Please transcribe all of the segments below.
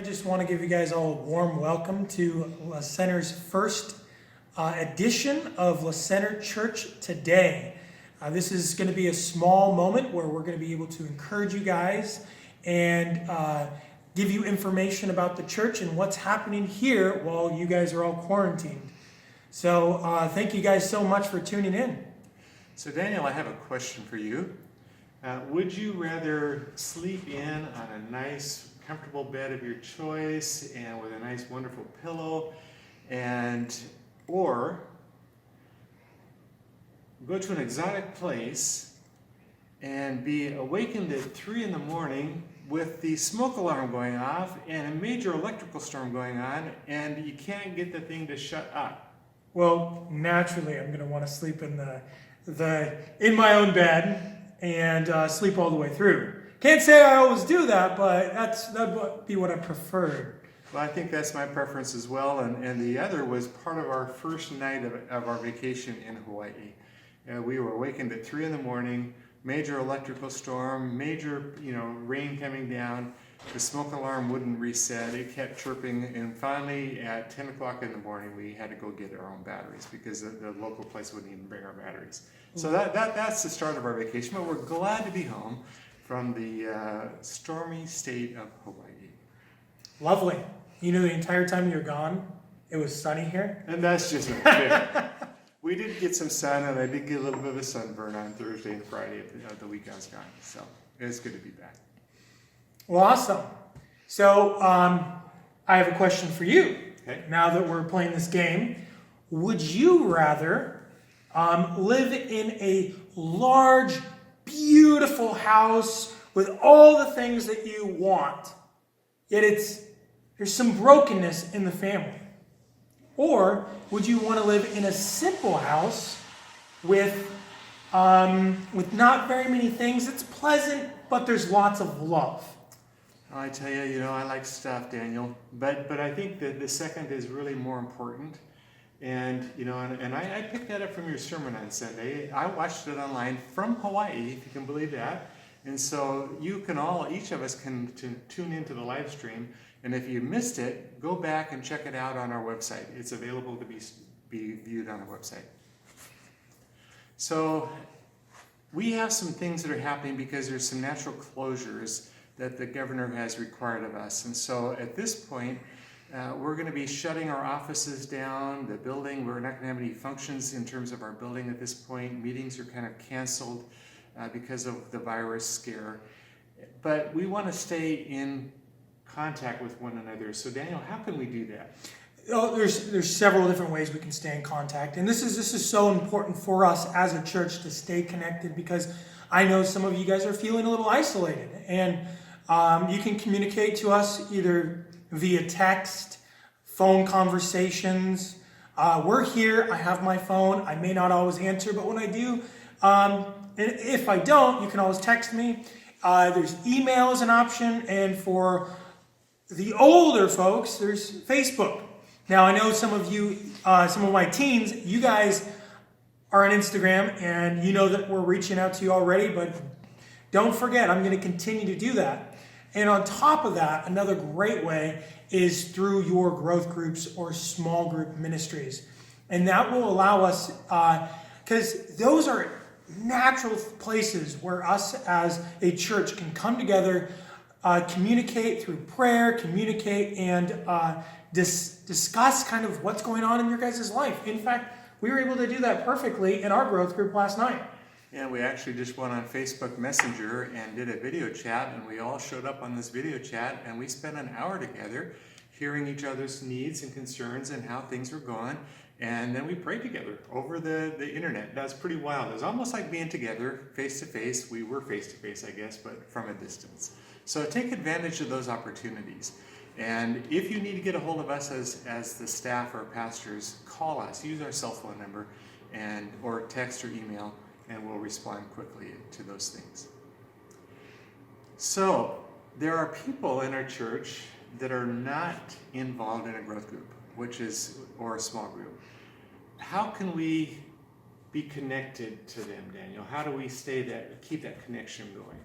I just want to give you guys all a warm welcome to La Center's first edition of La Center Church Today. This is going to be a small moment where we're going to be able to encourage you guys and give you information about the church and what's happening here while you guys are all quarantined. So thank you guys so much for tuning in. So Daniel, I have a question for you. Would you rather sleep in on a nice, comfortable bed of your choice and with a nice, wonderful pillow, or go to an exotic place and be awakened at 3 in the morning with the smoke alarm going off and a major electrical storm going on, and you can't get the thing to shut up? Well, naturally, I'm going to want to sleep in in my own bed and sleep all the way through. Can't say I always do that, but that would be what I preferred. Well, I think that's my preference as well, and the other was part of our first night of our vacation in Hawaii. We were awakened at 3 in the morning, major electrical storm, major rain coming down. The smoke alarm wouldn't reset, it kept chirping, and finally at 10 o'clock in the morning we had to go get our own batteries because the local place wouldn't even bring our batteries. So that's the start of our vacation, but we're glad to be home from the stormy state of Hawaii. Lovely. You know, the entire time you were gone, it was sunny here. And that's just not fair. We did get some sun, and I did get a little bit of a sunburn on Thursday and Friday of the week I was gone. So it was good to be back. Well, awesome. So I have a question for you. Okay. Now that we're playing this game, would you rather live in a large, beautiful house with all the things that you want, yet there's some brokenness in the family? Or would you want to live in a simple house with not very many things? It's pleasant, but there's lots of love. I tell you, I like stuff, Daniel, but I think that the second is really more important. And I picked that up from your sermon on Sunday. I watched it online from Hawaii, if you can believe that. And so each of us can tune into the live stream. And if you missed it, go back and check it out on our website. It's available to be viewed on our website. So we have some things that are happening because there's some natural closures that the governor has required of us. And so at this point, we're going to be shutting our offices down, the building. We're not going to have any functions in terms of our building at this point. Meetings are kind of canceled because of the virus scare. But we want to stay in contact with one another. So Daniel, how can we do that? Oh, there's several different ways we can stay in contact. And this is so important for us as a church to stay connected, because I know some of you guys are feeling a little isolated. And you can communicate to us either via text, phone conversations. We're here. I have my phone. I may not always answer, but when I do, and if I don't, you can always text me. There's email as an option, and for the older folks, there's Facebook. Now, I know some of you, some of my teens, you guys are on Instagram, and you know that we're reaching out to you already, but don't forget, I'm going to continue to do that. And on top of that, another great way is through your growth groups or small group ministries. And that will allow us, because those are natural places where us as a church can come together, communicate through prayer, communicate and discuss kind of what's going on in your guys' life. In fact, we were able to do that perfectly in our growth group last night. And we actually just went on Facebook Messenger and did a video chat, and we all showed up on this video chat, and we spent an hour together hearing each other's needs and concerns and how things were going. And then we prayed together over the internet. That's pretty wild. It was almost like being together face to face. We were face to face, I guess, but from a distance. So take advantage of those opportunities. And if you need to get a hold of us as the staff or pastors, call us. Use our cell phone number or text or email, and we'll respond quickly to those things. So there are people in our church that are not involved in a growth group, or a small group. How can we be connected to them, Daniel? How do we keep that connection going?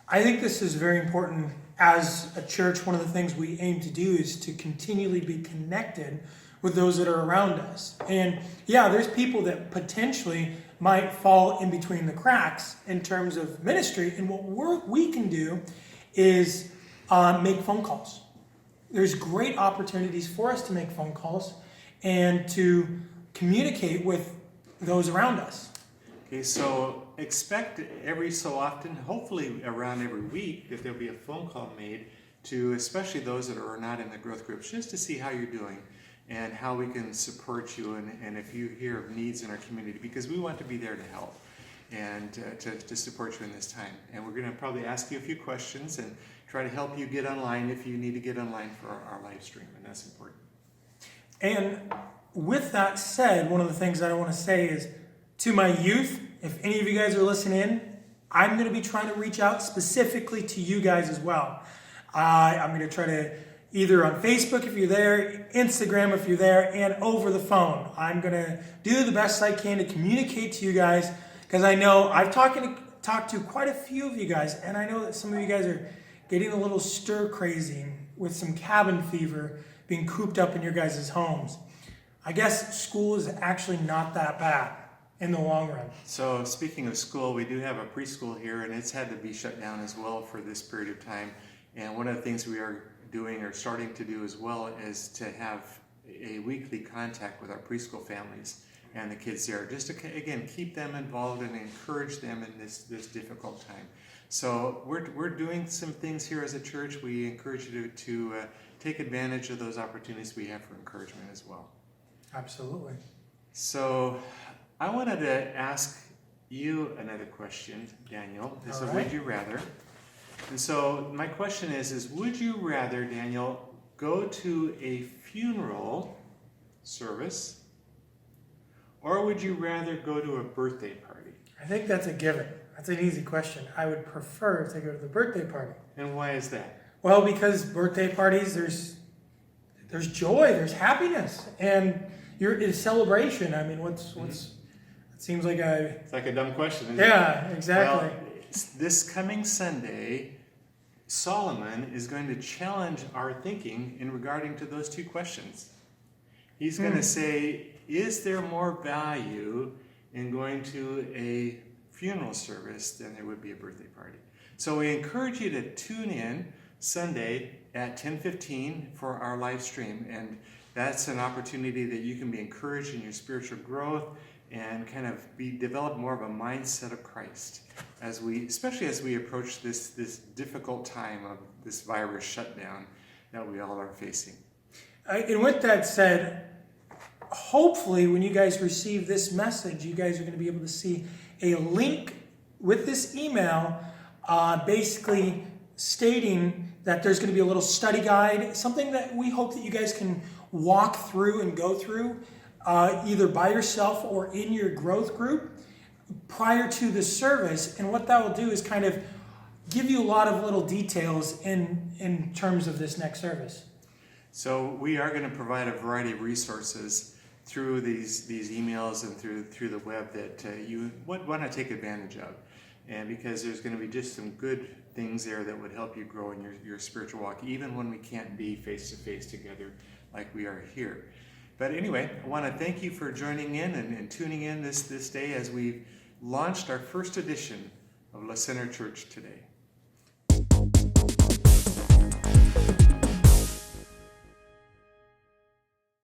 I think this is very important as a church, one of the things we aim to do is to continually be connected with those that are around us. And yeah, there's people that potentially might fall in between the cracks in terms of ministry. And what we can do is make phone calls. There's great opportunities for us to make phone calls and to communicate with those around us. Okay, so expect every so often, hopefully around every week, that there'll be a phone call made to especially those that are not in the growth groups, just to see how you're doing and how we can support you, and if you hear of needs in our community, because we want to be there to help and to support you in this time. And we're going to probably ask you a few questions and try to help you get online if you need to get online for our live stream, and that's important. And with that said, one of the things that I want to say is to my youth, if any of you guys are listening, I'm going to be trying to reach out specifically to you guys as well. I'm going to try to either on Facebook if you're there, Instagram if you're there, and over the phone. I'm going to do the best I can to communicate to you guys, because I know I've talked to quite a few of you guys, and I know that some of you guys are getting a little stir crazy with some cabin fever, being cooped up in your guys' homes. I guess school is actually not that bad in the long run. So speaking of school, we do have a preschool here, and it's had to be shut down as well for this period of time. And one of the things we are doing or starting to do as well is to have a weekly contact with our preschool families and the kids there, just to, again, keep them involved and encourage them in this difficult time. So we're doing some things here as a church. We encourage you to take advantage of those opportunities we have for encouragement as well. Absolutely. So I wanted to ask you another question, Daniel. This is a would you rather. And so my question is would you rather, Daniel, go to a funeral service, or would you rather go to a birthday party? I think that's a given. That's an easy question. I would prefer to go to the birthday party. And why is that? Well, because birthday parties, there's joy, there's happiness, and it's celebration. I mean, it seems like it's like a dumb question, isn't yeah, exactly. Well, this coming Sunday, Solomon is going to challenge our thinking in regarding to those two questions. He's going to say, is there more value in going to a funeral service than there would be a birthday party? So we encourage you to tune in Sunday at 10:15 for our live stream, and that's an opportunity that you can be encouraged in your spiritual growth and kind of develop more of a mindset of Christ especially as we approach this difficult time of this virus shutdown that we all are facing. And with that said, hopefully when you guys receive this message, you guys are going to be able to see a link with this email basically stating that there's going to be a little study guide, something that we hope that you guys can walk through and go through either by yourself or in your growth group prior to the service. And what that will do is kind of give you a lot of little details in terms of this next service. So we are going to provide a variety of resources through these emails and through the web that you would want to take advantage of. And because there's going to be just some good things there that would help you grow in your spiritual walk, even when we can't be face-to-face together like we are here. But anyway, I want to thank you for joining in and tuning in this day as we've launched our first edition of La Center Church today.